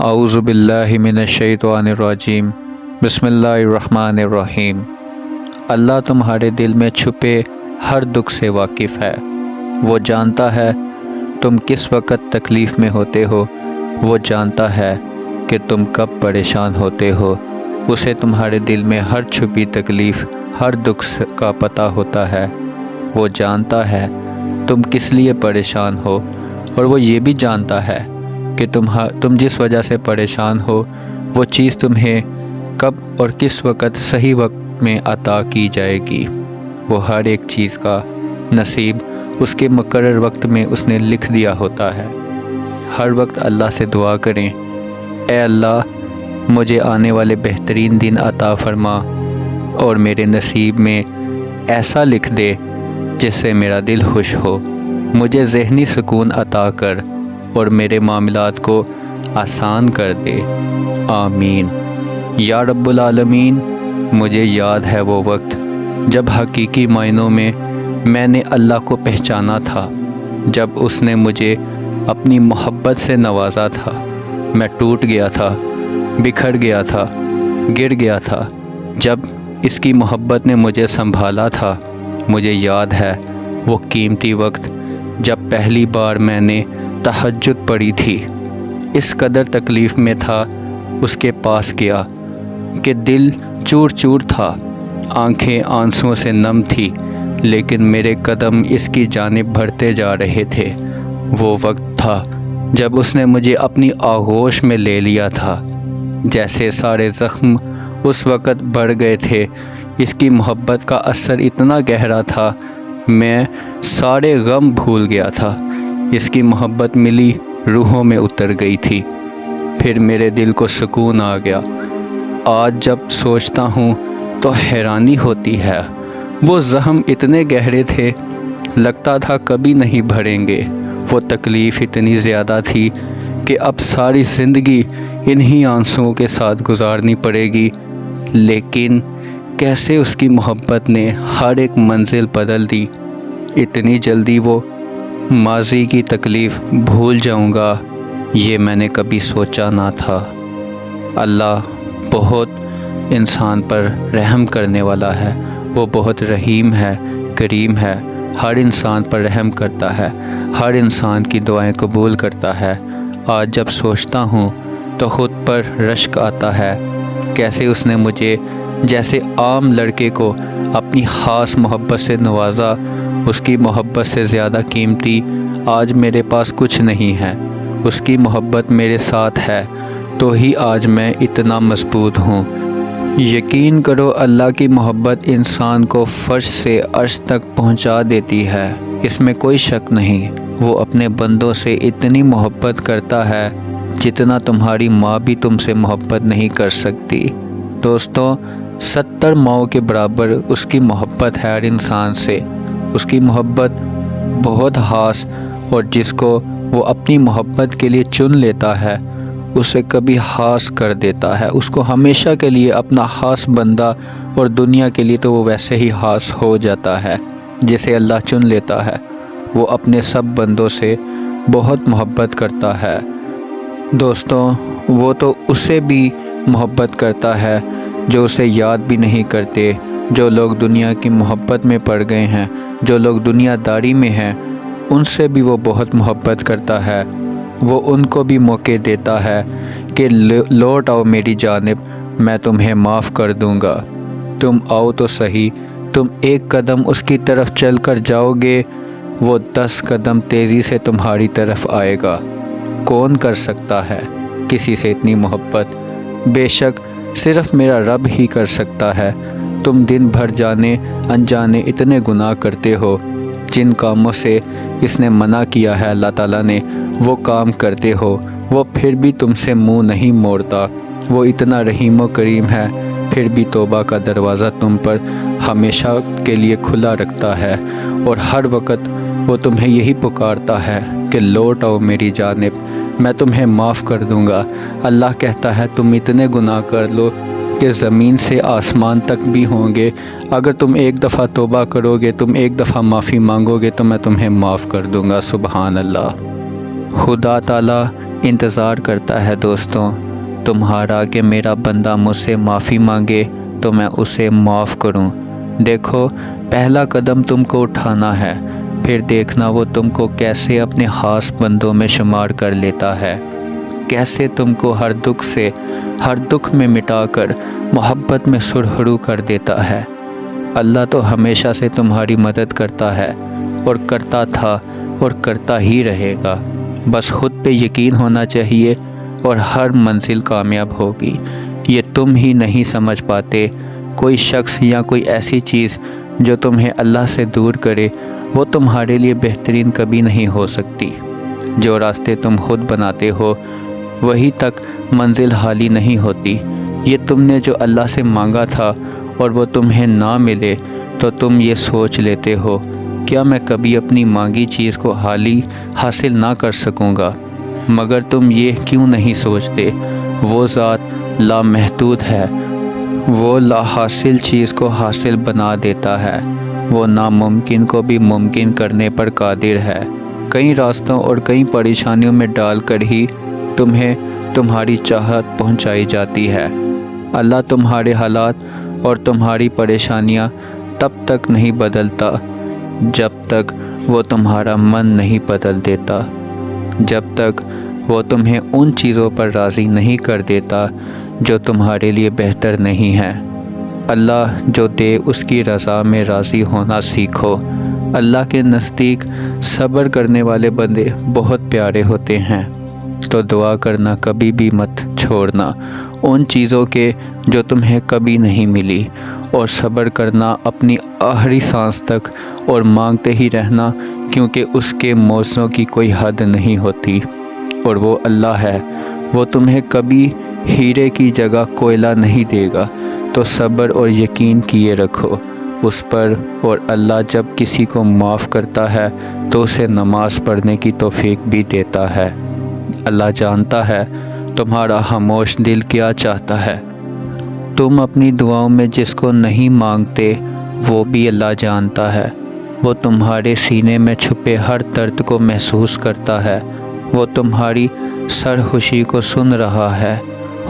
اعوذ باللہ من الشیطان الرجیم بسم اللہ الرحمن الرحیم۔ اللہ تمہارے دل میں چھپے ہر دکھ سے واقف ہے۔ وہ جانتا ہے تم کس وقت تکلیف میں ہوتے ہو، وہ جانتا ہے کہ تم کب پریشان ہوتے ہو۔ اسے تمہارے دل میں ہر چھپی تکلیف، ہر دکھ کا پتہ ہوتا ہے۔ وہ جانتا ہے تم کس لیے پریشان ہو، اور وہ یہ بھی جانتا ہے کہ تم جس وجہ سے پریشان ہو وہ چیز تمہیں کب اور کس وقت صحیح وقت میں عطا کی جائے گی۔ وہ ہر ایک چیز کا نصیب اس کے مقرر وقت میں اس نے لکھ دیا ہوتا ہے۔ ہر وقت اللہ سے دعا کریں، اے اللہ مجھے آنے والے بہترین دن عطا فرما اور میرے نصیب میں ایسا لکھ دے جس سے میرا دل خوش ہو۔ مجھے ذہنی سکون عطا کر اور میرے معاملات کو آسان کر دے، آمین یا رب العالمین۔ مجھے یاد ہے وہ وقت جب حقیقی معنوں میں نے اللہ کو پہچانا تھا، جب اس نے مجھے اپنی محبت سے نوازا تھا۔ میں ٹوٹ گیا تھا، بکھر گیا تھا، گر گیا تھا، جب اس کی محبت نے مجھے سنبھالا تھا۔ مجھے یاد ہے وہ قیمتی وقت جب پہلی بار میں نے تہجد پڑھی تھی۔ اس قدر تکلیف میں تھا، اس کے پاس گیا کہ دل چور چور تھا، آنکھیں آنسوؤں سے نم تھی، لیکن میرے قدم اس کی جانب بڑھتے جا رہے تھے۔ وہ وقت تھا جب اس نے مجھے اپنی آغوش میں لے لیا تھا۔ جیسے سارے زخم اس وقت بڑھ گئے تھے۔ اس کی محبت کا اثر اتنا گہرا تھا، میں سارے غم بھول گیا تھا۔ اس کی محبت ملی روحوں میں اتر گئی تھی، پھر میرے دل کو سکون آ گیا۔ آج جب سوچتا ہوں تو حیرانی ہوتی ہے، وہ زخم اتنے گہرے تھے، لگتا تھا کبھی نہیں بھریں گے۔ وہ تکلیف اتنی زیادہ تھی کہ اب ساری زندگی انہی آنسوؤں کے ساتھ گزارنی پڑے گی، لیکن کیسے اس کی محبت نے ہر ایک منزل بدل دی۔ اتنی جلدی وہ ماضی کی تکلیف بھول جاؤں گا، یہ میں نے کبھی سوچا نہ تھا۔ اللہ بہت انسان پر رحم کرنے والا ہے، وہ بہت رحیم ہے، کریم ہے، ہر انسان پر رحم کرتا ہے، ہر انسان کی دعائیں قبول کرتا ہے۔ آج جب سوچتا ہوں تو خود پر رشک آتا ہے، کیسے اس نے مجھے جیسے عام لڑکے کو اپنی خاص محبت سے نوازا۔ اس کی محبت سے زیادہ قیمتی آج میرے پاس کچھ نہیں ہے۔ اس کی محبت میرے ساتھ ہے تو ہی آج میں اتنا مضبوط ہوں۔ یقین کرو اللہ کی محبت انسان کو فرش سے عرش تک پہنچا دیتی ہے، اس میں کوئی شک نہیں۔ وہ اپنے بندوں سے اتنی محبت کرتا ہے جتنا تمہاری ماں بھی تم سے محبت نہیں کر سکتی۔ دوستو، 70 ماؤں کے برابر اس کی محبت ہے ہر انسان سے۔ اس کی محبت بہت خاص، اور جس کو وہ اپنی محبت کے لیے چن لیتا ہے اسے کبھی خاص کر دیتا ہے۔ اس کو ہمیشہ کے لیے اپنا خاص بندہ، اور دنیا کے لیے تو وہ ویسے ہی خاص ہو جاتا ہے۔ جسے اللہ چن لیتا ہے وہ اپنے سب بندوں سے بہت محبت کرتا ہے۔ دوستو، وہ تو اسے بھی محبت کرتا ہے جو اسے یاد بھی نہیں کرتے۔ جو لوگ دنیا کی محبت میں پڑ گئے ہیں، جو لوگ دنیا داری میں ہیں، ان سے بھی وہ بہت محبت کرتا ہے۔ وہ ان کو بھی موقع دیتا ہے کہ لوٹ آؤ میری جانب، میں تمہیں معاف کر دوں گا۔ تم آؤ تو صحیح، تم ایک قدم اس کی طرف چل کر جاؤ گے، وہ 10 قدم تیزی سے تمہاری طرف آئے گا۔ کون کر سکتا ہے کسی سے اتنی محبت؟ بے شک صرف میرا رب ہی کر سکتا ہے۔ تم دن بھر جانے انجانے اتنے گناہ کرتے ہو، جن کاموں سے اس نے منع کیا ہے اللہ تعالیٰ نے، وہ کام کرتے ہو، وہ پھر بھی تم سے منہ نہیں موڑتا۔ وہ اتنا رحیم و کریم ہے، پھر بھی توبہ کا دروازہ تم پر ہمیشہ کے لیے کھلا رکھتا ہے، اور ہر وقت وہ تمہیں یہی پکارتا ہے کہ لوٹ آؤ میری جانب، میں تمہیں معاف کر دوں گا۔ اللہ کہتا ہے تم اتنے گناہ کر لو کہ زمین سے آسمان تک بھی ہوں گے، اگر تم ایک دفعہ توبہ کرو گے، تم ایک دفعہ معافی مانگو گے تو میں تمہیں معاف کر دوں گا۔ سبحان اللہ۔ خدا تعالیٰ انتظار کرتا ہے دوستوں تمہارا کہ میرا بندہ مجھ سے معافی مانگے تو میں اسے معاف کروں۔ دیکھو پہلا قدم تم کو اٹھانا ہے، پھر دیکھنا وہ تم کو کیسے اپنے خاص بندوں میں شمار کر لیتا ہے، کیسے تم کو ہر دکھ میں مٹا کر محبت میں سرخرو کر دیتا ہے۔ اللہ تو ہمیشہ سے تمہاری مدد کرتا ہے اور کرتا تھا اور کرتا ہی رہے گا، بس خود پہ یقین ہونا چاہیے اور ہر منزل کامیاب ہوگی۔ یہ تم ہی نہیں سمجھ پاتے، کوئی شخص یا کوئی ایسی چیز جو تمہیں اللہ سے دور کرے وہ تمہارے لیے بہترین کبھی نہیں ہو سکتی۔ جو راستے تم خود بناتے ہو وہی تک منزل حالی نہیں ہوتی۔ یہ تم نے جو اللہ سے مانگا تھا اور وہ تمہیں نہ ملے تو تم یہ سوچ لیتے ہو کیا میں کبھی اپنی مانگی چیز کو حاصل نہ کر سکوں گا، مگر تم یہ کیوں نہیں سوچتے وہ ذات لامحدود ہے، وہ لا حاصل چیز کو حاصل بنا دیتا ہے، وہ ناممکن کو بھی ممکن کرنے پر قادر ہے۔ کئی راستوں اور کئی پریشانیوں میں ڈال کر ہی تمہیں تمہاری چاہت پہنچائی جاتی ہے۔ اللہ تمہارے حالات اور تمہاری پریشانیاں تب تک نہیں بدلتا جب تک وہ تمہارا من نہیں بدل دیتا، جب تک وہ تمہیں ان چیزوں پر راضی نہیں کر دیتا جو تمہارے لیے بہتر نہیں ہے۔ اللہ جو دے اس کی رضا میں راضی ہونا سیکھو۔ اللہ کے نزدیک صبر کرنے والے بندے بہت پیارے ہوتے ہیں، تو دعا کرنا کبھی بھی مت چھوڑنا ان چیزوں کے جو تمہیں کبھی نہیں ملی، اور صبر کرنا اپنی آخری سانس تک اور مانگتے ہی رہنا، کیونکہ اس کے موزوں کی کوئی حد نہیں ہوتی، اور وہ اللہ ہے، وہ تمہیں کبھی ہیرے کی جگہ کوئلہ نہیں دے گا۔ تو صبر اور یقین کیے رکھو اس پر، اور اللہ جب کسی کو معاف کرتا ہے تو اسے نماز پڑھنے کی توفیق بھی دیتا ہے۔ اللہ جانتا ہے تمہارا خاموش دل کیا چاہتا ہے، تم اپنی دعاؤں میں جس کو نہیں مانگتے وہ بھی اللہ جانتا ہے، وہ تمہارے سینے میں چھپے ہر درد کو محسوس کرتا ہے، وہ تمہاری سرخوشی کو سن رہا ہے۔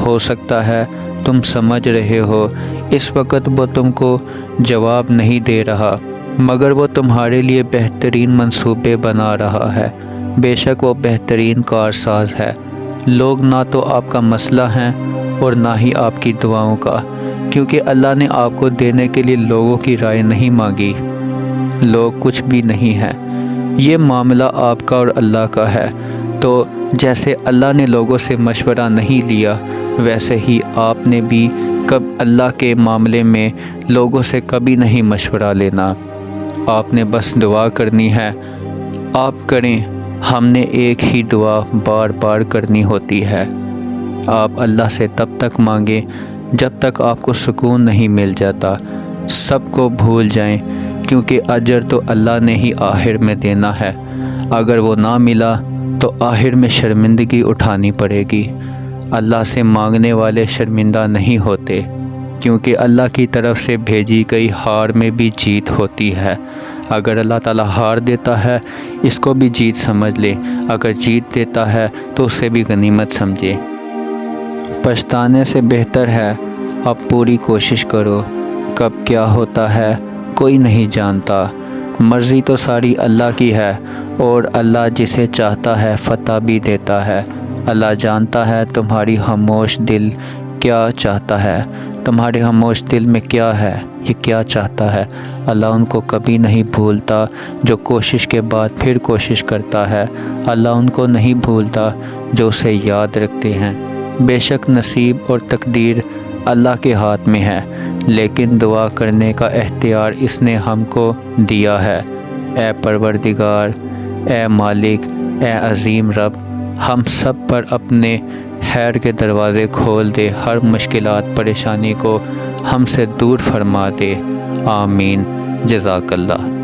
ہو سکتا ہے تم سمجھ رہے ہو اس وقت وہ تم کو جواب نہیں دے رہا، مگر وہ تمہارے لیے بہترین منصوبے بنا رہا ہے۔ بے شک وہ بہترین کارساز ہے۔ لوگ نہ تو آپ کا مسئلہ ہیں اور نہ ہی آپ کی دعاؤں کا، کیونکہ اللہ نے آپ کو دینے کے لیے لوگوں کی رائے نہیں مانگی۔ لوگ کچھ بھی نہیں ہیں، یہ معاملہ آپ کا اور اللہ کا ہے۔ تو جیسے اللہ نے لوگوں سے مشورہ نہیں لیا، ویسے ہی آپ نے بھی اللہ کے معاملے میں لوگوں سے کبھی نہیں مشورہ لینا۔ آپ نے بس دعا کرنی ہے، آپ کریں۔ ہم نے ایک ہی دعا بار بار کرنی ہوتی ہے۔ آپ اللہ سے تب تک مانگیں جب تک آپ کو سکون نہیں مل جاتا۔ سب کو بھول جائیں، کیونکہ اجر تو اللہ نے ہی آخر میں دینا ہے۔ اگر وہ نہ ملا تو آخر میں شرمندگی اٹھانی پڑے گی۔ اللہ سے مانگنے والے شرمندہ نہیں ہوتے، کیونکہ اللہ کی طرف سے بھیجی گئی ہار میں بھی جیت ہوتی ہے۔ اگر اللہ تعالیٰ ہار دیتا ہے اس کو بھی جیت سمجھ لے، اگر جیت دیتا ہے تو اسے بھی غنیمت سمجھے۔ پچھتانے سے بہتر ہے اب پوری کوشش کرو۔ کب کیا ہوتا ہے کوئی نہیں جانتا، مرضی تو ساری اللہ کی ہے، اور اللہ جسے چاہتا ہے فتح بھی دیتا ہے۔ اللہ جانتا ہے تمہاری خاموش دل کیا چاہتا ہے، تمہارے خاموش دل میں کیا ہے، یہ کیا چاہتا ہے۔ اللہ ان کو کبھی نہیں بھولتا جو کوشش کے بعد پھر کوشش کرتا ہے۔ اللہ ان کو نہیں بھولتا جو اسے یاد رکھتے ہیں۔ بے شک نصیب اور تقدیر اللہ کے ہاتھ میں ہے، لیکن دعا کرنے کا اختیار اس نے ہم کو دیا ہے۔ اے پروردگار، اے مالک، اے عظیم رب، ہم سب پر اپنے خیر کے دروازے کھول دے، ہر مشکلات پریشانی کو ہم سے دور فرما دے۔ آمین۔ جزاک اللہ۔